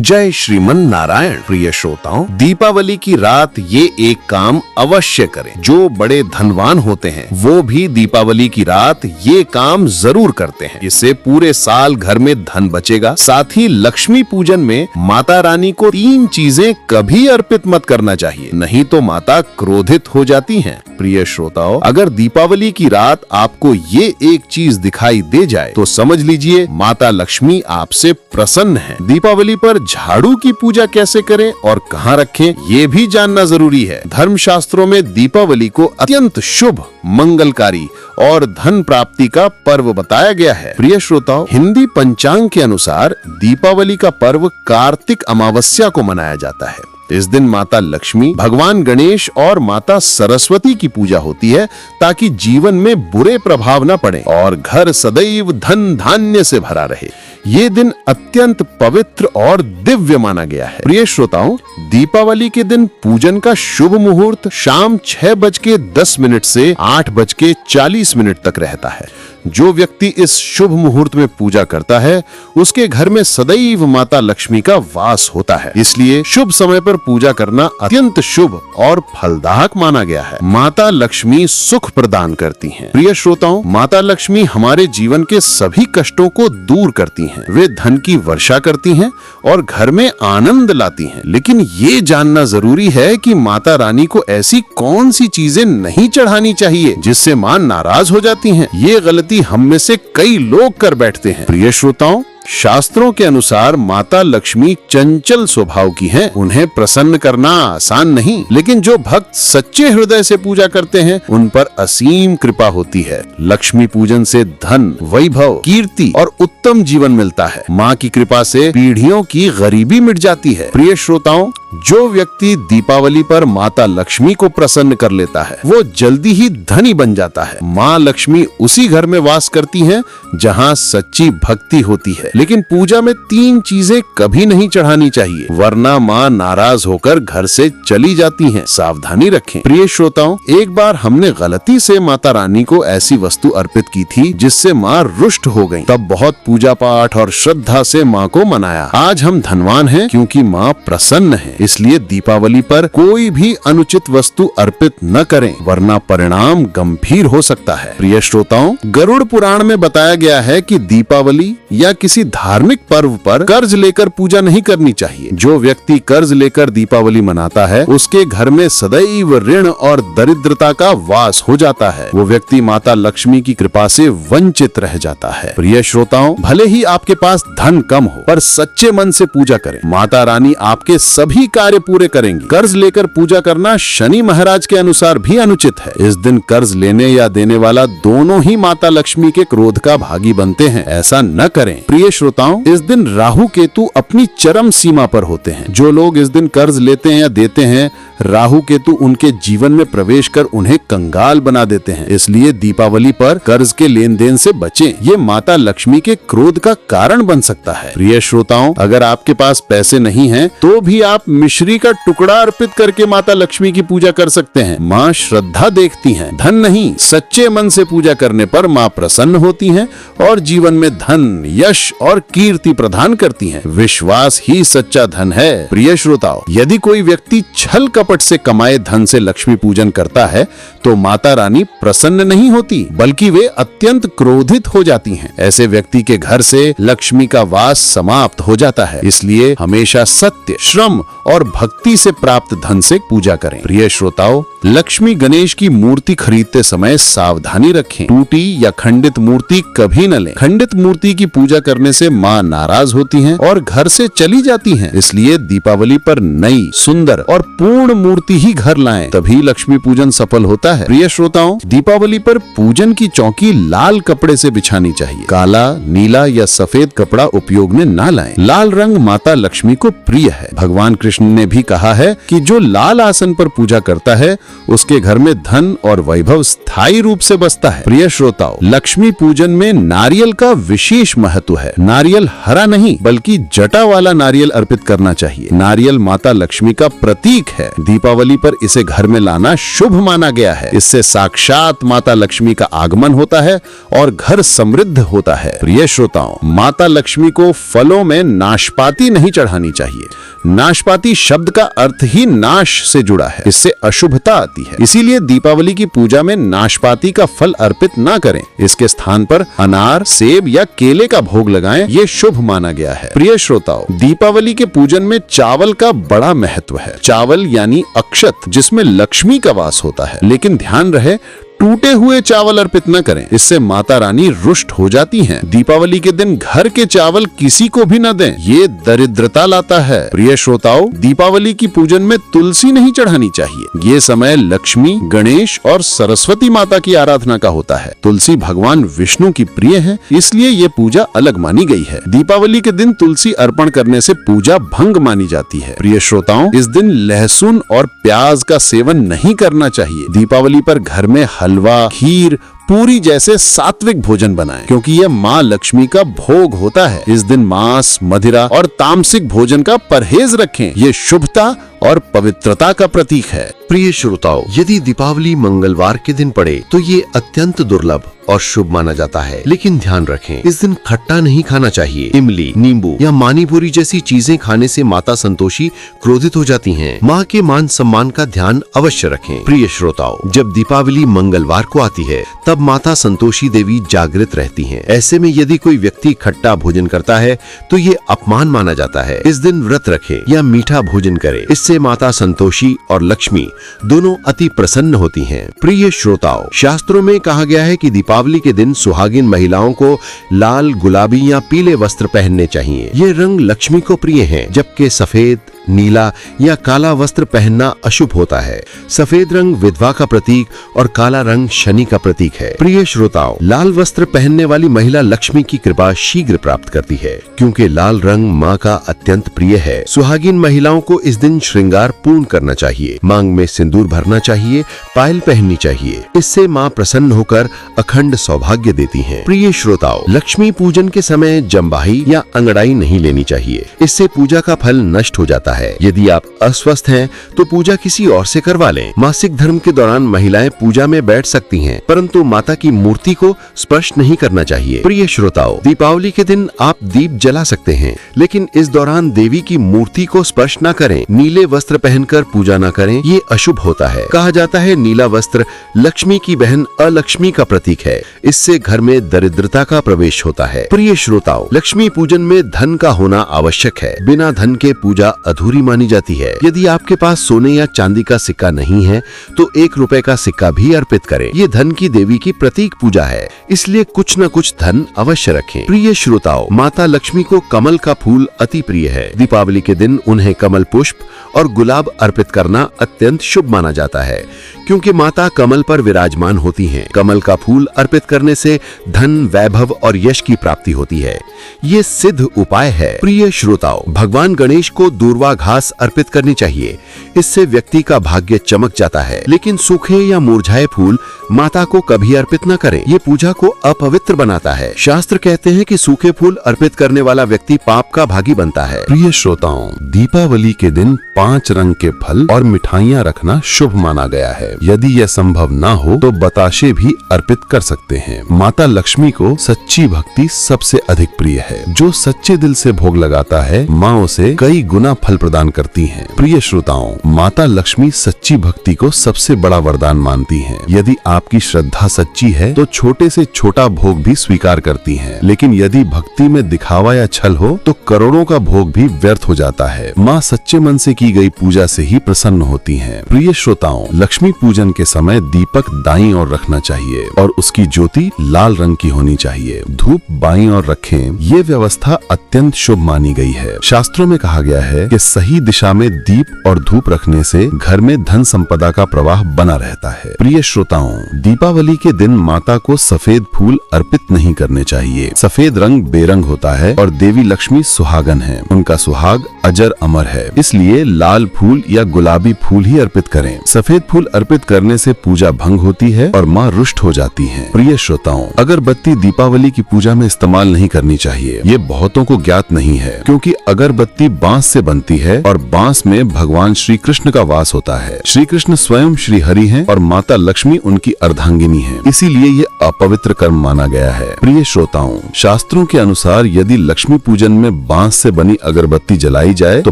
जय श्रीमन नारायण। प्रिय श्रोताओं, दीपावली की रात ये एक काम अवश्य करें। जो बड़े धनवान होते हैं वो भी दीपावली की रात ये काम जरूर करते हैं। इससे पूरे साल घर में धन बचेगा। साथ ही लक्ष्मी पूजन में माता रानी को 3 चीजें कभी अर्पित मत करना चाहिए, नहीं तो माता क्रोधित हो जाती हैं। प्रिय श्रोताओं, अगर दीपावली की रात आपको ये एक चीज दिखाई दे जाए तो समझ लीजिए माता लक्ष्मी आपसे प्रसन्न है। दीपावली पर झाड़ू की पूजा कैसे करें और कहाँ रखें, ये भी जानना जरूरी है। धर्मशास्त्रों में दीपावली को अत्यंत शुभ, मंगलकारी और धन प्राप्ति का पर्व बताया गया है। प्रिय श्रोताओं, हिंदी पंचांग के अनुसार दीपावली का पर्व कार्तिक अमावस्या को मनाया जाता है। इस दिन माता लक्ष्मी, भगवान गणेश और माता सरस्वती की पूजा होती है ताकि जीवन में बुरे प्रभाव न पड़े और घर सदैव धन धान्य से भरा रहे। ये दिन अत्यंत पवित्र और दिव्य माना गया है। प्रिय श्रोताओं, दीपावली के दिन पूजन का शुभ मुहूर्त शाम 6:10 से 8:40 तक रहता है। जो व्यक्ति इस शुभ मुहूर्त में पूजा करता है उसके घर में सदैव माता लक्ष्मी का वास होता है। इसलिए शुभ समय पर पूजा करना अत्यंत शुभ और फलदायक माना गया है। माता लक्ष्मी सुख प्रदान करती हैं। प्रिय श्रोताओं, माता लक्ष्मी हमारे जीवन के सभी कष्टों को दूर करती हैं। वे धन की वर्षा करती हैं और घर में आनंद लाती हैं। लेकिन ये जानना जरूरी है कि माता रानी को ऐसी कौन सी चीजें नहीं चढ़ानी चाहिए जिससे मां नाराज हो जाती हैं। ये गलती हम में से कई लोग कर बैठते हैं। प्रिय श्रोताओं, शास्त्रों के अनुसार माता लक्ष्मी चंचल स्वभाव की हैं। उन्हें प्रसन्न करना आसान नहीं, लेकिन जो भक्त सच्चे हृदय से पूजा करते हैं उन पर असीम कृपा होती है। लक्ष्मी पूजन से धन, वैभव, कीर्ति और उत्तम जीवन मिलता है। माँ की कृपा से पीढ़ियों की गरीबी मिट जाती है। प्रिय श्रोताओं, जो व्यक्ति दीपावली पर माता लक्ष्मी को प्रसन्न कर लेता है वो जल्दी ही धनी बन जाता है। माँ लक्ष्मी उसी घर में वास करती हैं जहाँ सच्ची भक्ति होती है। लेकिन पूजा में 3 चीजें कभी नहीं चढ़ानी चाहिए, वरना माँ नाराज होकर घर से चली जाती हैं। सावधानी रखें। प्रिय श्रोताओं, एक बार हमने गलती से माता रानी को ऐसी वस्तु अर्पित की थी जिससे माँ रुष्ट हो गईं। तब बहुत पूजा पाठ और श्रद्धा से माँ को मनाया। आज हम धनवान हैं क्योंकि माँ प्रसन्न है। इसलिए दीपावली पर कोई भी अनुचित वस्तु अर्पित न करें, वरना परिणाम गंभीर हो सकता है। प्रिय श्रोताओं, गरुड़ पुराण में बताया गया है कि दीपावली या किसी धार्मिक पर्व पर कर्ज लेकर पूजा नहीं करनी चाहिए। जो व्यक्ति कर्ज लेकर दीपावली मनाता है उसके घर में सदैव ऋण और दरिद्रता का वास हो जाता है। वो व्यक्ति माता लक्ष्मी की कृपा से वंचित रह जाता है। प्रिय श्रोताओं, भले ही आपके पास धन कम हो पर सच्चे मन से पूजा करें। माता रानी आपके सभी कार्य पूरे करेंगी। कर्ज लेकर पूजा करना शनि महाराज के अनुसार भी अनुचित है। इस दिन कर्ज लेने या देने वाला दोनों ही माता लक्ष्मी के क्रोध का भागी बनते हैं। ऐसा न करें। प्रिय श्रोताओं, इस दिन राहु केतु अपनी चरम सीमा पर होते हैं। जो लोग इस दिन कर्ज लेते हैं या देते हैं, राहु केतु उनके जीवन में प्रवेश कर उन्हें कंगाल बना देते हैं। इसलिए दीपावली पर कर्ज के लेन देन से बचें। ये माता लक्ष्मी के क्रोध का कारण बन सकता है। प्रिय श्रोताओं, अगर आपके पास पैसे नहीं हैं, तो भी आप मिश्री का टुकड़ा अर्पित करके माता लक्ष्मी की पूजा कर सकते हैं। माँ श्रद्धा देखती हैं, धन नहीं। सच्चे मन से पूजा करने पर माँ प्रसन्न होती हैं और जीवन में धन, यश और कीर्ति प्रदान करती हैं। विश्वास ही सच्चा धन है। प्रिय श्रोताओं, यदि कोई व्यक्ति छल कपट से कमाए धन से लक्ष्मी पूजन करता है तो माता रानी प्रसन्न नहीं होती, बल्कि वे अत्यंत क्रोधित हो जाती हैं। ऐसे व्यक्ति के घर से लक्ष्मी का वास समाप्त हो जाता है। इसलिए हमेशा सत्य, श्रम और भक्ति से प्राप्त धन से पूजा करें। प्रिय श्रोताओं, लक्ष्मी गणेश की मूर्ति खरीदते समय सावधानी रखें। टूटी या खंडित मूर्ति कभी न लें। खंडित मूर्ति की पूजा करने से माँ नाराज होती हैं और घर से चली जाती हैं। इसलिए दीपावली पर नई, सुंदर और पूर्ण मूर्ति ही घर लाएं, तभी लक्ष्मी पूजन सफल होता है। प्रिय श्रोताओं, दीपावली पर पूजन की चौकी लाल कपड़े से बिछानी चाहिए। काला, नीला या सफेद कपड़ा उपयोग में न लाएं। लाल रंग माता लक्ष्मी को प्रिय है। भगवान कृष्ण ने भी कहा है कि जो लाल आसन पर पूजा करता है उसके घर में धन और वैभव स्थायी रूप से बसता है। प्रिय श्रोताओ, लक्ष्मी पूजन में नारियल का विशेष महत्व है। नारियल हरा नहीं बल्कि जटा वाला नारियल अर्पित करना चाहिए। नारियल माता लक्ष्मी का प्रतीक है। दीपावली पर इसे घर में लाना शुभ माना गया है। इससे साक्षात माता लक्ष्मी का आगमन होता है और घर समृद्ध होता है। प्रिय श्रोताओं, माता लक्ष्मी को फलों में नाशपाती नहीं चढ़ानी चाहिए। नाशपाती शब्द का अर्थ ही नाश से जुड़ा है, इससे अशुभता आती है। इसीलिए दीपावली की पूजा में नाशपाती का फल अर्पित ना करें। इसके स्थान पर अनार, सेब या केले का भोग लगाएं, ये शुभ माना गया है। प्रिय श्रोताओं, दीपावली के पूजन में चावल का बड़ा महत्व है। चावल यानी अक्षत, जिसमें लक्ष्मी का वास होता है। लेकिन ध्यान रहे, टूटे हुए चावल अर्पित न करें, इससे माता रानी रुष्ट हो जाती हैं। दीपावली के दिन घर के चावल किसी को भी न दें, ये दरिद्रता लाता है। प्रिय श्रोताओं, दीपावली की पूजन में तुलसी नहीं चढ़ानी चाहिए। ये समय लक्ष्मी, गणेश और सरस्वती माता की आराधना का होता है। तुलसी भगवान विष्णु की प्रिय है, इसलिए ये पूजा अलग मानी गई है। दीपावली के दिन तुलसी अर्पण करने से पूजा भंग मानी जाती है। प्रिय श्रोताओं, इस दिन लहसुन और प्याज का सेवन नहीं करना चाहिए। दीपावली पर घर में हलवा, खीर, पूरी जैसे सात्विक भोजन बनाएं, क्योंकि यह माँ लक्ष्मी का भोग होता है। इस दिन मांस, मदिरा और तामसिक भोजन का परहेज रखें। ये शुभता और पवित्रता का प्रतीक है। प्रिय श्रोताओ, यदि दीपावली मंगलवार के दिन पड़े तो ये अत्यंत दुर्लभ और शुभ माना जाता है। लेकिन ध्यान रखें, इस दिन खट्टा नहीं खाना चाहिए। इमली, नींबू या मानीपुरी जैसी चीजें खाने से माता संतोषी क्रोधित हो जाती हैं। माँ के मान सम्मान का ध्यान अवश्य रखें। प्रिय श्रोताओ, जब दीपावली मंगलवार को आती है तब माता संतोषी देवी जागृत रहती हैं। ऐसे में यदि कोई व्यक्ति खट्टा भोजन करता है तो ये अपमान माना जाता है। इस दिन व्रत रखें या मीठा भोजन करें, इससे माता संतोषी और लक्ष्मी दोनों अति प्रसन्न होती हैं। प्रिय श्रोताओ, शास्त्रों में कहा गया है कि दीपावली के दिन सुहागिन महिलाओं को लाल, गुलाबी या पीले वस्त्र पहनने चाहिए। ये रंग लक्ष्मी को प्रिय हैं, जबकि सफेद, नीला या काला वस्त्र पहनना अशुभ होता है। सफेद रंग विधवा का प्रतीक और काला रंग शनि का प्रतीक है। प्रिय श्रोताओं, लाल वस्त्र पहनने वाली महिला लक्ष्मी की कृपा शीघ्र प्राप्त करती है, क्योंकि लाल रंग माँ का अत्यंत प्रिय है। सुहागिन महिलाओं को इस दिन श्रृंगार पूर्ण करना चाहिए। मांग में सिंदूर भरना चाहिए, पायल पहननी चाहिए। इससे माँ प्रसन्न होकर अखंड सौभाग्य देती हैं। प्रिय श्रोताओं, लक्ष्मी पूजन के समय जम्बाही या अंगड़ाई नहीं लेनी चाहिए। इससे पूजा का फल नष्ट हो जाता है। यदि आप अस्वस्थ हैं तो पूजा किसी और से करवा लें। मासिक धर्म के दौरान महिलाएं पूजा में बैठ सकती हैं, परंतु माता की मूर्ति को स्पर्श नहीं करना चाहिए। प्रिय श्रोताओं, दीपावली के दिन आप दीप जला सकते हैं, लेकिन इस दौरान देवी की मूर्ति को स्पर्श न करें। नीले वस्त्र पहनकर पूजा न करें, ये अशुभ होता है। कहा जाता है नीला वस्त्र लक्ष्मी की बहन अलक्ष्मी का प्रतीक है। इससे घर में दरिद्रता का प्रवेश होता है। प्रिय श्रोताओं, लक्ष्मी पूजन में धन का होना आवश्यक है। बिना धन के पूजा अधूरी मानी जाती है। यदि आपके पास सोने या चांदी का सिक्का नहीं है तो 1 रुपए का सिक्का भी अर्पित करें। ये धन की देवी की प्रतीक पूजा है, इसलिए कुछ न कुछ धन अवश्य रखें। प्रिय श्रोताओं, माता लक्ष्मी को कमल का फूल अति प्रिय है। दीपावली के दिन उन्हें कमल पुष्प और गुलाब अर्पित करना अत्यंत शुभ माना जाता है, क्योंकि माता कमल पर विराजमान होती हैं। कमल का फूल अर्पित करने से धन, वैभव और यश की प्राप्ति होती है। ये सिद्ध उपाय है। प्रिय श्रोताओं, भगवान गणेश को दूर्वा घास अर्पित करनी चाहिए। इससे व्यक्ति का भाग्य चमक जाता है। लेकिन सूखे या मुरझाए फूल माता को कभी अर्पित न करें, ये पूजा को अपवित्र बनाता है। शास्त्र कहते हैं कि सूखे फूल अर्पित करने वाला व्यक्ति पाप का भागी बनता है। प्रिय श्रोताओं, दीपावली के दिन 5 रंग के फल और मिठाइयाँ रखना शुभ माना गया है। यदि यह संभव ना हो तो बताशे भी अर्पित कर सकते हैं। माता लक्ष्मी को सच्ची भक्ति सबसे अधिक प्रिय है। जो सच्चे दिल से भोग लगाता है, माँ उसे कई गुना फल प्रदान करती हैं। प्रिय श्रोताओं, माता लक्ष्मी सच्ची भक्ति को सबसे बड़ा वरदान मानती हैं। यदि आपकी श्रद्धा सच्ची है तो छोटे से छोटा भोग भी स्वीकार करती हैं। लेकिन यदि भक्ति में दिखावा या छल हो तो करोड़ों का भोग भी व्यर्थ हो जाता है। माँ सच्चे मन से की गई पूजा से ही प्रसन्न होती हैं। प्रिय श्रोताओं, लक्ष्मी पूजन के समय दीपक दाईं ओर रखना चाहिए और उसकी ज्योति लाल रंग की होनी चाहिए। धूप बाईं ओर रखें, ये व्यवस्था अत्यंत शुभ मानी गई है। शास्त्रों में कहा गया है कि सही दिशा में दीप और धूप रखने से घर में धन संपदा का प्रवाह बना रहता है। प्रिय श्रोताओं, दीपावली के दिन माता को सफेद फूल अर्पित नहीं करने चाहिए। सफेद रंग बेरंग होता है और देवी लक्ष्मी सुहागन है, उनका सुहाग अजर अमर है, इसलिए लाल फूल या गुलाबी फूल ही अर्पित करें। सफेद फूल अर्पित करने से पूजा भंग होती है और माँ रुष्ट हो जाती हैं। प्रिय श्रोताओं, अगरबत्ती दीपावली की पूजा में इस्तेमाल नहीं करनी चाहिए। ये बहुतों को ज्ञात नहीं है, क्योंकि अगरबत्ती बांस से बनती है और बांस में भगवान श्री कृष्ण का वास होता है। श्री कृष्ण स्वयं श्री हरि हैं और माता लक्ष्मी उनकी अर्धांगिनी है, इसीलिए ये अपवित्र कर्म माना गया है। प्रिय श्रोताओं, शास्त्रों के अनुसार यदि लक्ष्मी पूजन में बांस से बनी अगरबत्ती जलाई जाए तो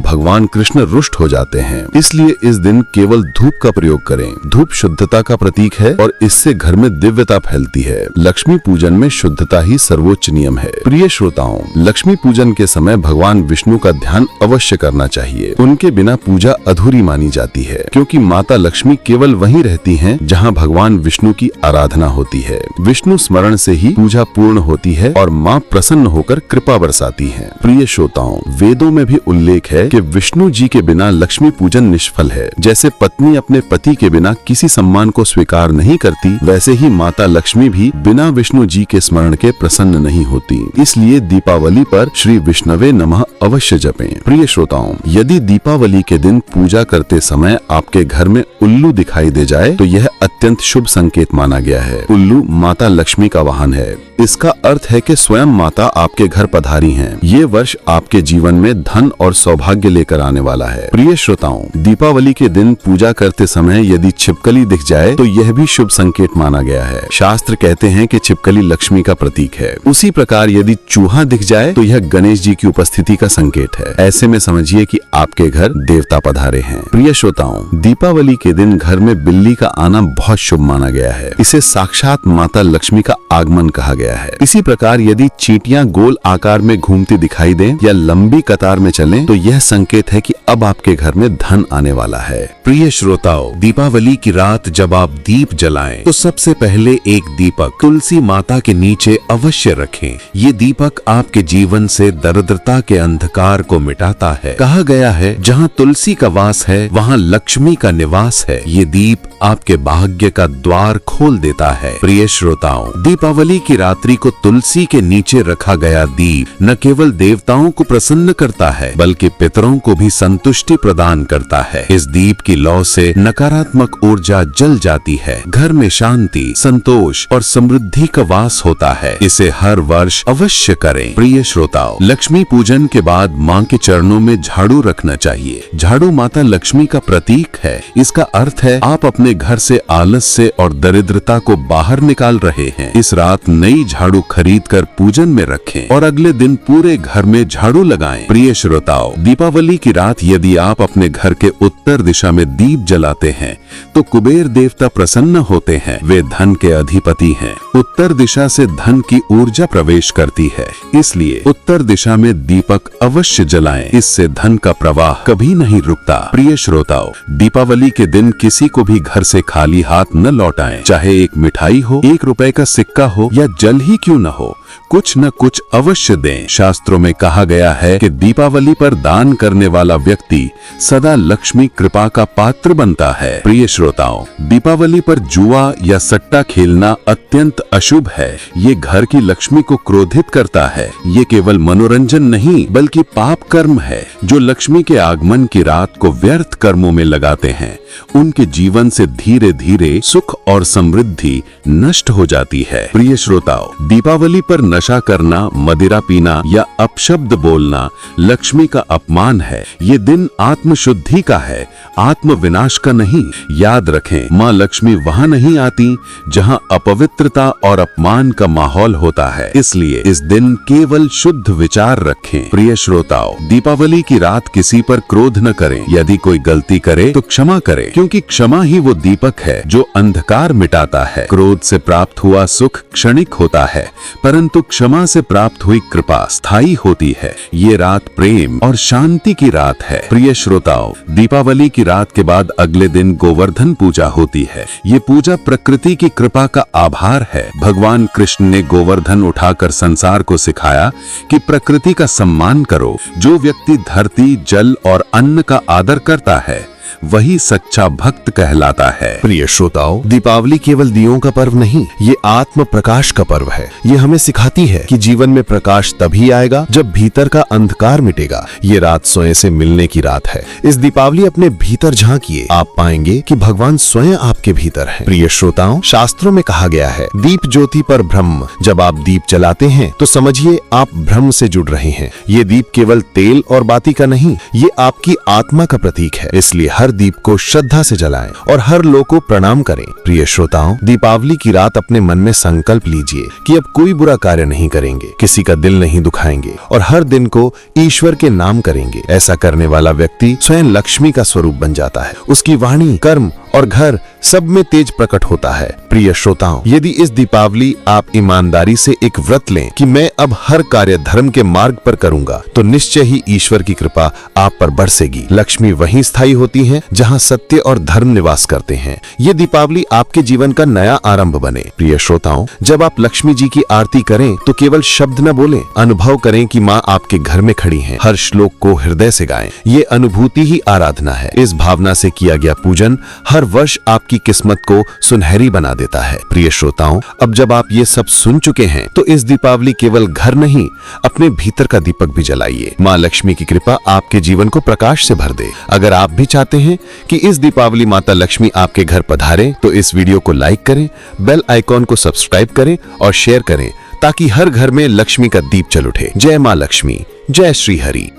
भगवान कृष्ण रुष्ट हो जाते हैं, इसलिए इस दिन केवल धूप का प्रयोग करें। धूप शुद्धता का प्रतीक है और इससे घर में दिव्यता फैलती है। लक्ष्मी पूजन में शुद्धता ही सर्वोच्च नियम है। प्रिय श्रोताओं, लक्ष्मी पूजन के समय भगवान विष्णु का ध्यान अवश्य करना चाहिए। उनके बिना पूजा अधूरी मानी जाती है, क्योंकि माता लक्ष्मी केवल वहीं रहती हैं जहां भगवान विष्णु की आराधना होती है। विष्णु स्मरण से ही पूजा पूर्ण होती है और माँ प्रसन्न होकर कृपा बरसाती है। प्रिय श्रोताओं, वेदों में भी उल्लेख है कि विष्णु जी के बिना लक्ष्मी पूजन निष्फल है। जैसे पत्नी अपने पति के बिना किसी सम्मान को स्वीकार नहीं करती, वैसे ही माता लक्ष्मी भी बिना विष्णु जी के स्मरण के प्रसन्न नहीं होती। इसलिए दीपावली पर श्री विष्णवे नमः अवश्य जपें। प्रिय श्रोताओं, यदि दीपावली के दिन पूजा करते समय आपके घर में उल्लू दिखाई दे जाए तो यह अत्यंत शुभ संकेत माना गया है। उल्लू माता लक्ष्मी का वाहन है। इसका अर्थ है कि स्वयं माता आपके घर पधारी हैं। ये वर्ष आपके जीवन में धन और सौभाग्य लेकर आने वाला है। प्रिय श्रोताओं, दीपावली के दिन पूजा करते समय यदि छिपकली दिख जाए तो यह भी शुभ संकेत माना गया है। शास्त्र कहते हैं कि छिपकली लक्ष्मी का प्रतीक है। उसी प्रकार यदि चूहा दिख जाए तो यह गणेश जी की उपस्थिति का संकेत है। ऐसे में समझिए कि आपके घर देवता पधारे हैं। प्रिय श्रोताओं, दीपावली के दिन घर में बिल्ली का आना बहुत शुभ माना गया है। इसे साक्षात माता लक्ष्मी का आगमन कहा गया है। इसी प्रकार यदि चींटियां गोल आकार में घूमती दिखाई दें या लंबी कतार में चलें तो यह संकेत है कि अब आपके घर में धन आने वाला है। प्रिय श्रोताओं, दीपावली की रात जब आप दीप जलाएं तो सबसे पहले एक दीपक तुलसी माता के नीचे अवश्य रखें। ये दीपक आपके जीवन से दरिद्रता के अंधकार को मिटाता है। कहा गया है, जहाँ तुलसी का वास है वहाँ लक्ष्मी का निवास है। ये दीप आपके भाग्य का द्वार खोल देता है। प्रिय श्रोताओं, दीपावली की रात्रि को तुलसी के नीचे रखा गया दीप न केवल देवताओं को प्रसन्न करता है बल्कि पितरों को भी संतुष्टि प्रदान करता है। इस दीप की लौ से नकारात्मक ऊर्जा जल जाती है। घर में शांति, संतोष और समृद्धि का वास होता है। इसे हर वर्ष अवश्य करें। प्रिय श्रोताओं, लक्ष्मी पूजन के बाद माँ के चरणों में झाड़ू रखना चाहिए। झाड़ू माता लक्ष्मी का प्रतीक है। इसका अर्थ है आप अपने घर से आलस्य और दरिद्रता को बाहर निकाल रहे हैं। इस रात नई झाड़ू खरीद कर पूजन में रखें और अगले दिन पूरे घर में झाड़ू लगाएं। प्रिय श्रोताओं, दीपावली की रात यदि आप अपने घर के उत्तर दिशा में दीप जलाते हैं तो कुबेर देवता प्रसन्न होते हैं। वे धन के अधिपति हैं। उत्तर दिशा से धन की ऊर्जा प्रवेश करती है, इसलिए उत्तर दिशा में दीपक अवश्य जलाएं। इससे धन का प्रवाह कभी नहीं रुकता। प्रिय श्रोताओं, दीपावली के दिन किसी को भी घर से खाली हाथ न लौटाएं। चाहे एक मिठाई हो, 1 रुपए का सिक्का हो या जल ही क्यों न हो, कुछ न कुछ अवश्य दें। शास्त्रों में कहा गया है कि दीपावली पर दान करने वाला व्यक्ति सदा लक्ष्मी कृपा का पात्र बनता है। प्रिय श्रोताओं, दीपावली पर जुआ या सट्टा खेलना अत्यंत अशुभ है। ये घर की लक्ष्मी को क्रोधित करता है। ये केवल मनोरंजन नहीं बल्कि पाप कर्म है। जो लक्ष्मी के आगमन की रात को व्यर्थ कर्मों में लगाते हैं उनके जीवन से धीरे धीरे सुख और समृद्धि नष्ट हो जाती है। प्रिय श्रोताओं, दीपावली पर नशा करना, मदिरा पीना या अपशब्द बोलना लक्ष्मी का अपमान है। ये दिन आत्म शुद्धि का है, आत्म विनाश का नहीं। याद रखें, माँ लक्ष्मी वहाँ नहीं आती जहाँ अपवित्रता और अपमान का माहौल होता है। इसलिए इस दिन केवल शुद्ध विचार रखें। प्रिय श्रोताओं, दीपावली की रात किसी पर क्रोध न करें। यदि कोई गलती करे तो क्षमा करें, क्योंकि क्षमा ही वो दीपक है जो अंधकार मिटाता है। क्रोध से प्राप्त हुआ सुख क्षणिक होता है, परंतु परंतु क्षमा से प्राप्त हुई कृपा स्थायी होती है। ये रात प्रेम और शांति की रात है। प्रिय श्रोताओं, दीपावली की रात के बाद अगले दिन गोवर्धन पूजा होती है। ये पूजा प्रकृति की कृपा का आभार है। भगवान कृष्ण ने गोवर्धन उठाकर संसार को सिखाया कि प्रकृति का सम्मान करो। जो व्यक्ति धरती, जल और अन्न का आदर करता है वही सच्चा भक्त कहलाता है। प्रिय श्रोताओं, दीपावली केवल दियों का पर्व नहीं, ये आत्म प्रकाश का पर्व है। ये हमें सिखाती है कि जीवन में प्रकाश तभी आएगा जब भीतर का अंधकार मिटेगा। ये रात स्वयं से मिलने की रात है। इस दीपावली अपने भीतर झांकिए, आप पाएंगे कि भगवान स्वयं आपके भीतर है। प्रिय श्रोताओं, शास्त्रों में कहा गया है, दीप ज्योति पर ब्रह्म। जब आप दीप जलाते हैं तो समझिए आप ब्रह्म से जुड़ रहे हैं। ये दीप केवल तेल और बाती का नहीं, ये आपकी आत्मा का प्रतीक है। इसलिए हर दीप को श्रद्धा से जलाएं और हर लोग को प्रणाम करें। प्रिय श्रोताओं, दीपावली की रात अपने मन में संकल्प लीजिए कि अब कोई बुरा कार्य नहीं करेंगे, किसी का दिल नहीं दुखाएंगे और हर दिन को ईश्वर के नाम करेंगे। ऐसा करने वाला व्यक्ति स्वयं लक्ष्मी का स्वरूप बन जाता है। उसकी वाणी, कर्म और घर सब में तेज प्रकट होता है। प्रिय श्रोताओं, यदि इस दीपावली आप ईमानदारी से एक व्रत लें कि मैं अब हर कार्य धर्म के मार्ग पर करूंगा, तो निश्चय ही ईश्वर की कृपा आप पर बरसेगी। लक्ष्मी वहीं स्थायी होती है जहां सत्य और धर्म निवास करते हैं। ये दीपावली आपके जीवन का नया आरंभ बने। प्रिय श्रोताओं, जब आप लक्ष्मी जी की आरती करें तो केवल शब्द न बोलें, अनुभव करें कि माँ आपके घर में खड़ी हैं। हर श्लोक को हृदय से गाएं। ये अनुभूति ही आराधना है। इस भावना से किया गया पूजन हर वर्ष आपकी किस्मत को सुनहरी बना देता है। प्रिय श्रोताओं, अब जब आप ये सब सुन चुके हैं तो इस दीपावली केवल घर नहीं, अपने भीतर का दीपक भी जलाइए। माँ लक्ष्मी की कृपा आपके जीवन को प्रकाश से भर दे। अगर आप भी चाहते हैं कि इस दीपावली माता लक्ष्मी आपके घर पधारे तो इस वीडियो को लाइक करें, बेल आइकॉन को सब्सक्राइब करें और शेयर करें, ताकि हर घर में लक्ष्मी का दीप जल उठे। जय माँ लक्ष्मी, जय श्री हरि।